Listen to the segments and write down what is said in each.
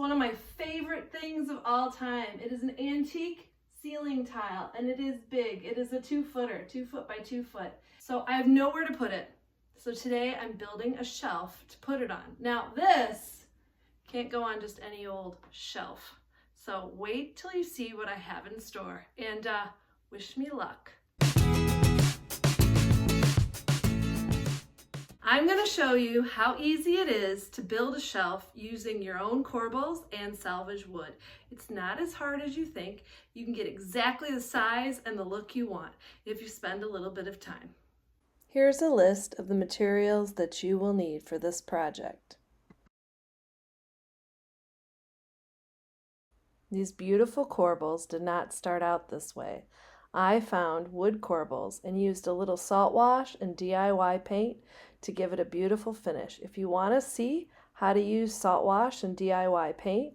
one of my favorite things of all time. It is an antique ceiling tile and it is big. It is a 2-footer, 2 foot by 2 foot. So I have nowhere to put it. So today I'm building a shelf to put it on. Now this can't go on just any old shelf. So wait till you see what I have in store and wish me luck. I'm going to show you how easy it is to build a shelf using your own corbels and salvage wood. It's not as hard as you think. You can get exactly the size and the look you want if you spend a little bit of time. Here's a list of the materials that you will need for this project. These beautiful corbels did not start out this way. I found wood corbels and used a little salt wash and DIY paint to give it a beautiful finish. If you want to see how to use salt wash and DIY paint,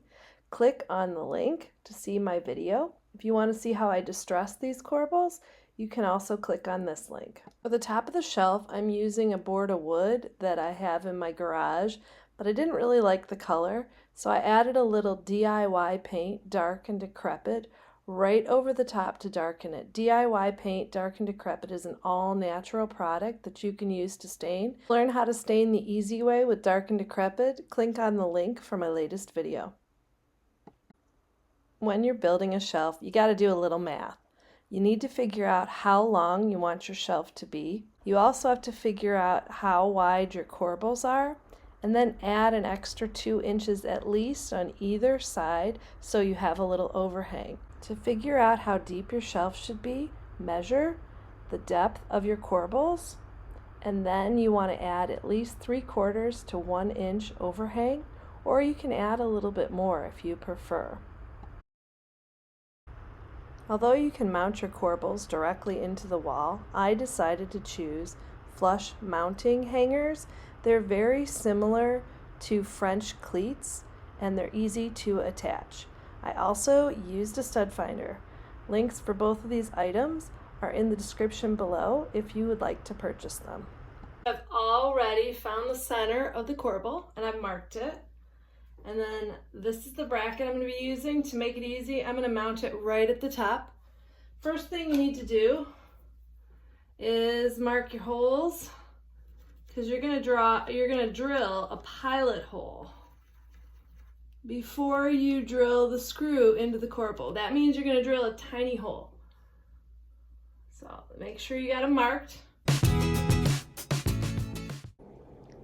click on the link to see my video. If you want to see how I distress these corbels, you can also click on this link. For the top of the shelf, I'm using a board of wood that I have in my garage, but I didn't really like the color, so I added a little DIY paint, dark and decrepit, right over the top to darken it. DIY paint, dark and decrepit, is an all-natural product that you can use to stain. Learn how to stain the easy way with dark and decrepit. Click on the link for my latest video. When you're building a shelf, you got to do a little math. You need to figure out how long you want your shelf to be. You also have to figure out how wide your corbels are, and then add an extra 2 inches at least on either side so you have a little overhang. To figure out how deep your shelf should be, measure the depth of your corbels, and then you want to add at least 3/4 to 1 inch overhang, or you can add a little bit more if you prefer. Although you can mount your corbels directly into the wall, I decided to choose flush mounting hangers. They're very similar to French cleats and they're easy to attach. I also used a stud finder. Links for both of these items are in the description below if you would like to purchase them. I've already found the center of the corbel and I've marked it. And then this is the bracket I'm going to be using to make it easy. I'm going to mount it right at the top. First thing you need to do is mark your holes, because you're going to drill a pilot hole before you drill the screw into the corbel. That means you're going to drill a tiny hole. So make sure you got them marked.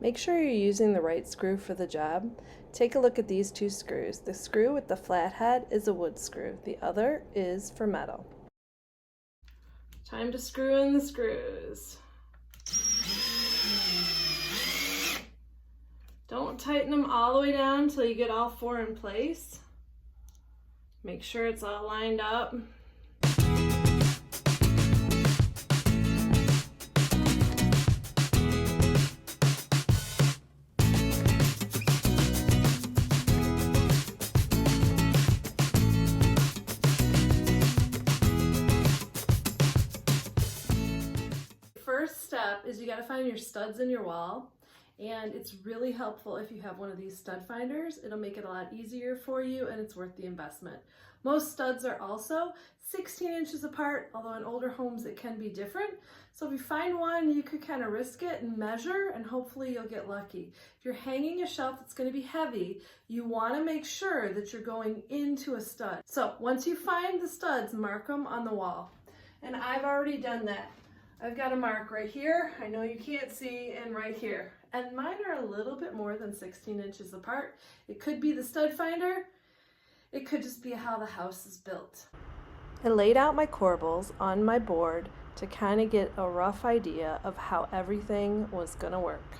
Make sure you're using the right screw for the job. Take a look at these 2 screws. The screw with the flat head is a wood screw. The other is for metal. Time to screw in the screws. Don't tighten them all the way down until you get all 4 in place. Make sure it's all lined up. First step is you got to find your studs in your wall, and it's really helpful if you have one of these stud finders. It'll make it a lot easier for you and it's worth the investment. Most studs are also 16 inches apart, although in older homes it can be different. So if you find one, you could kind of risk it and measure, and hopefully you'll get lucky. If you're hanging a shelf that's going to be heavy, you want to make sure that you're going into a stud. So once you find the studs, mark them on the wall. And I've already done that. I've got a mark right here, I know you can't see, and right here. And mine are a little bit more than 16 inches apart. It could be the stud finder. It could just be how the house is built. I laid out my corbels on my board to kind of get a rough idea of how everything was going to work.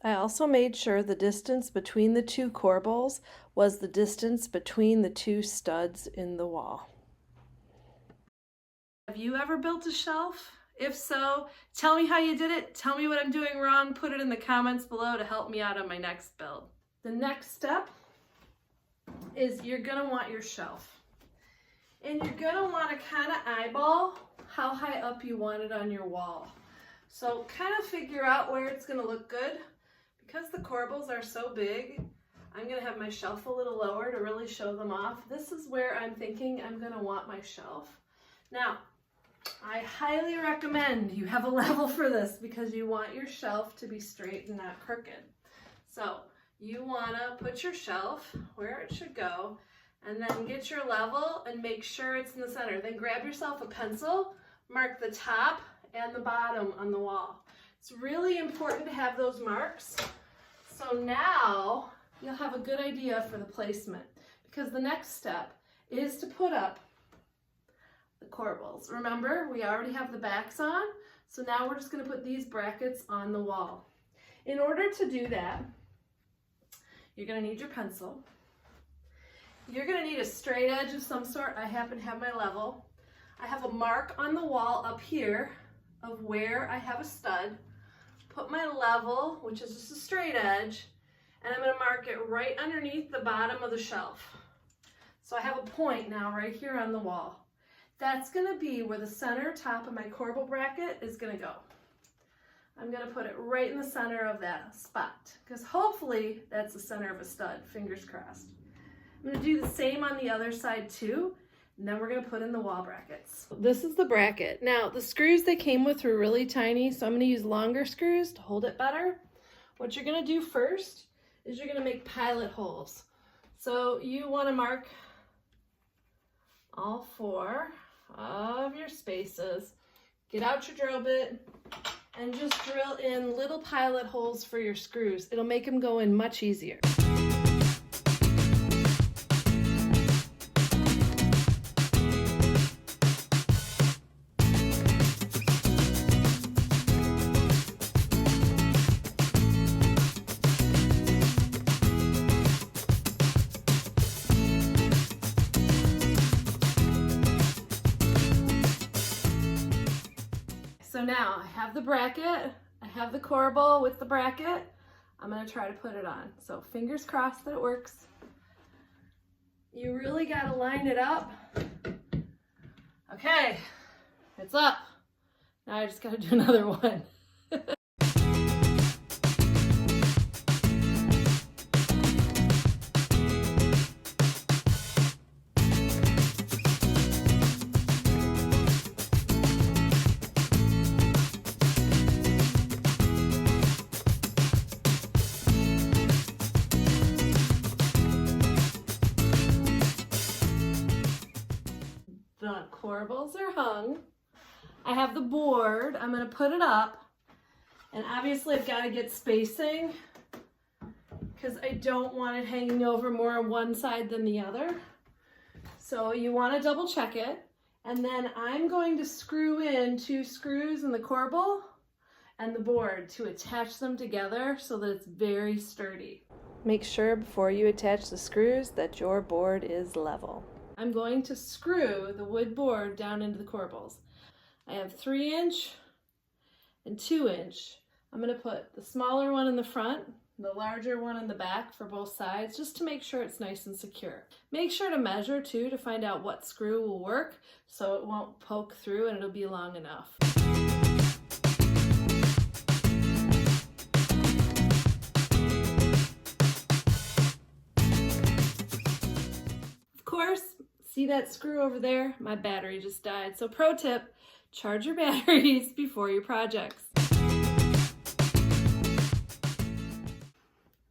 I also made sure the distance between the 2 corbels was the distance between the 2 studs in the wall. Have you ever built a shelf? If so, tell me how you did it. Tell me what I'm doing wrong. Put it in the comments below to help me out on my next build. The next step is you're going to want your shelf. And you're going to want to kind of eyeball how high up you want it on your wall. So kind of figure out where it's going to look good. Because the corbels are so big, I'm gonna have my shelf a little lower to really show them off. This is where I'm thinking I'm gonna want my shelf. Now, I highly recommend you have a level for this because you want your shelf to be straight and not crooked. So you wanna put your shelf where it should go and then get your level and make sure it's in the center. Then grab yourself a pencil, mark the top and the bottom on the wall. It's really important to have those marks. So now you'll have a good idea for the placement because the next step is to put up the corbels. Remember, we already have the backs on, so now we're just going to put these brackets on the wall. In order to do that, you're going to need your pencil. You're going to need a straight edge of some sort. I happen to have my level. I have a mark on the wall up here of where I have a stud. Put my level, which is just a straight edge, and I'm going to mark it right underneath the bottom of the shelf. So I have a point now right here on the wall. That's going to be where the center top of my corbel bracket is going to go. I'm going to put it right in the center of that spot because hopefully that's the center of a stud, fingers crossed. I'm going to do the same on the other side too, and then we're going to put in the wall brackets. This is the bracket. Now the screws they came with were really tiny, so I'm going to use longer screws to hold it better. What you're going to do first is you're going to make pilot holes. So you want to mark all 4 of your spaces. Get out your drill bit and just drill in little pilot holes for your screws. It'll make them go in much easier. So now I have the bracket, I have the corbel with the bracket. I'm going to try to put it on. So fingers crossed that it works. You really got to line it up. Okay, it's up. Now I just got to do another one. The corbels are hung. I have the board. I'm going to put it up. And obviously I've got to get spacing because I don't want it hanging over more on one side than the other. So you want to double check it. And then I'm going to screw in 2 screws in the corbel and the board to attach them together so that it's very sturdy. Make sure before you attach the screws that your board is level. I'm going to screw the wood board down into the corbels. I have 3-inch and 2-inch. I'm going to put the smaller one in the front, the larger one in the back for both sides, just to make sure it's nice and secure. Make sure to measure too to find out what screw will work so it won't poke through and it'll be long enough. Of course, see that screw over there? My battery just died. So pro tip, charge your batteries before your projects.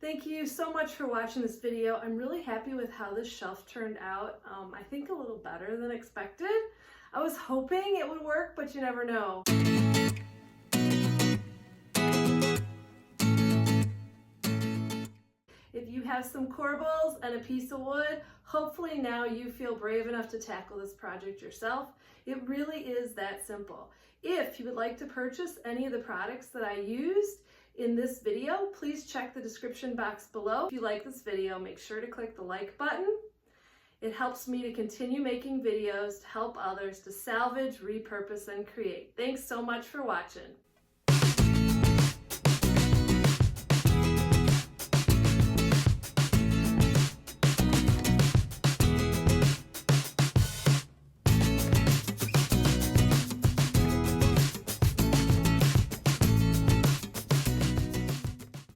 Thank you so much for watching this video. I'm really happy with how this shelf turned out. I think a little better than expected. I was hoping it would work, but you never know. If you have some corbels and a piece of wood, hopefully now you feel brave enough to tackle this project yourself. It really is that simple. If you would like to purchase any of the products that I used in this video, please check the description box below. If you like this video, make sure to click the like button. It helps me to continue making videos to help others to salvage, repurpose, and create. Thanks so much for watching.